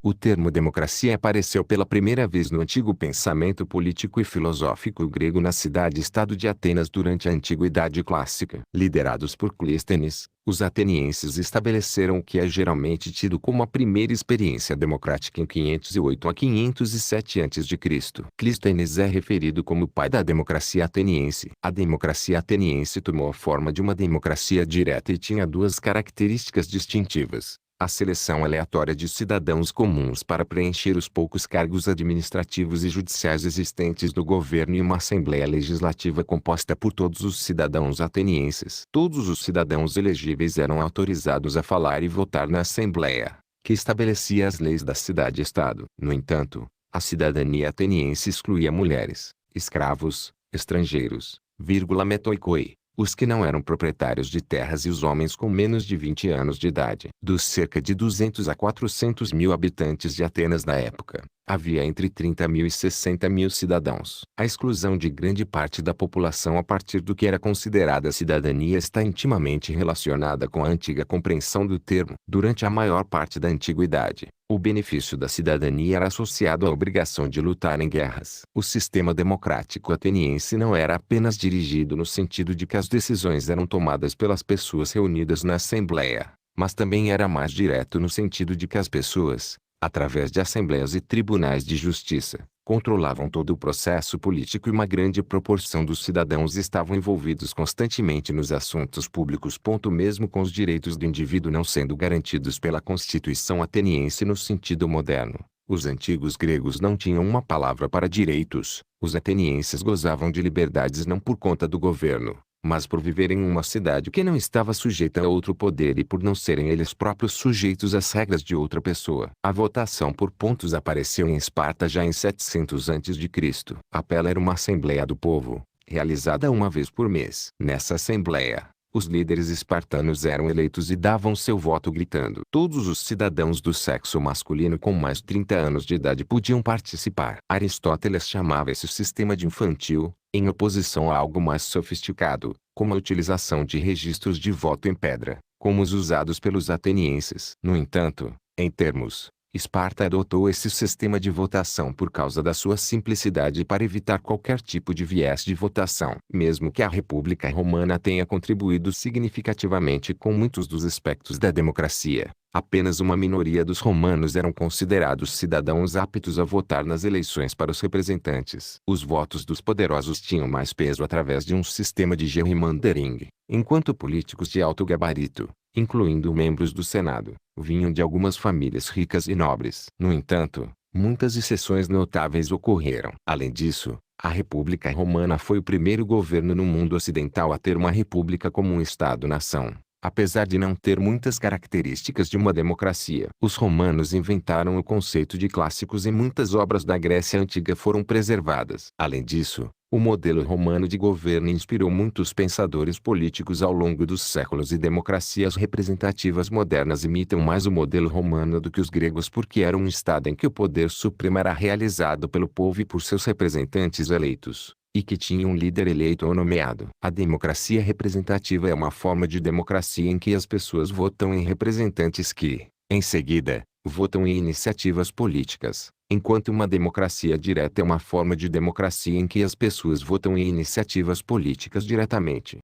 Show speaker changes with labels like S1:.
S1: O termo democracia apareceu pela primeira vez no antigo pensamento político e filosófico grego na cidade-estado de Atenas durante a Antiguidade Clássica. Liderados por Clístenes, os atenienses estabeleceram o que é geralmente tido como a primeira experiência democrática em 508 a 507 a.C. Clístenes é referido como o pai da democracia ateniense. A democracia ateniense tomou a forma de uma democracia direta e tinha duas características distintivas: a seleção aleatória de cidadãos comuns para preencher os poucos cargos administrativos e judiciais existentes no governo e uma assembleia legislativa composta por todos os cidadãos atenienses. Todos os cidadãos elegíveis eram autorizados a falar e votar na assembleia, que estabelecia as leis da cidade-estado. No entanto, a cidadania ateniense excluía mulheres, escravos, estrangeiros, metoikoi, os que não eram proprietários de terras e os homens com menos de 20 anos de idade. Dos cerca de 200 a 400 mil habitantes de Atenas na época, havia entre 30 mil e 60 mil cidadãos. A exclusão de grande parte da população a partir do que era considerada cidadania está intimamente relacionada com a antiga compreensão do termo. Durante a maior parte da antiguidade, o benefício da cidadania era associado à obrigação de lutar em guerras. O sistema democrático ateniense não era apenas dirigido no sentido de que as decisões eram tomadas pelas pessoas reunidas na assembleia, mas também era mais direto no sentido de que as pessoas, através de assembleias e tribunais de justiça, controlavam todo o processo político e uma grande proporção dos cidadãos estavam envolvidos constantemente nos assuntos públicos. Mesmo com os direitos do indivíduo não sendo garantidos pela Constituição ateniense no sentido moderno, os antigos gregos não tinham uma palavra para direitos. Os atenienses gozavam de liberdades não por conta do governo, mas por viverem em uma cidade que não estava sujeita a outro poder e por não serem eles próprios sujeitos às regras de outra pessoa. A votação por pontos apareceu em Esparta já em 700 a.C. A Pela era uma assembleia do povo, realizada uma vez por mês. Nessa assembleia, os líderes espartanos eram eleitos e davam seu voto gritando. Todos os cidadãos do sexo masculino com mais de 30 anos de idade podiam participar. Aristóteles chamava esse sistema de infantil, em oposição a algo mais sofisticado, como a utilização de registros de voto em pedra, como os usados pelos atenienses. No entanto, em termos, Esparta adotou esse sistema de votação por causa da sua simplicidade e para evitar qualquer tipo de viés de votação. Mesmo que a República Romana tenha contribuído significativamente com muitos dos aspectos da democracia, apenas uma minoria dos romanos eram considerados cidadãos aptos a votar nas eleições para os representantes. Os votos dos poderosos tinham mais peso através de um sistema de gerrymandering, enquanto políticos de alto gabarito, incluindo membros do Senado, vinham de algumas famílias ricas e nobres. No entanto, muitas exceções notáveis ocorreram. Além disso, a República Romana foi o primeiro governo no mundo ocidental a ter uma república como um Estado-nação. Apesar de não ter muitas características de uma democracia, os romanos inventaram o conceito de clássicos e muitas obras da Grécia Antiga foram preservadas. Além disso, o modelo romano de governo inspirou muitos pensadores políticos ao longo dos séculos e democracias representativas modernas imitam mais o modelo romano do que os gregos porque era um estado em que o poder supremo era realizado pelo povo e por seus representantes eleitos, e que tinha um líder eleito ou nomeado. A democracia representativa é uma forma de democracia em que as pessoas votam em representantes que, em seguida, votam em iniciativas políticas, enquanto uma democracia direta é uma forma de democracia em que as pessoas votam em iniciativas políticas diretamente.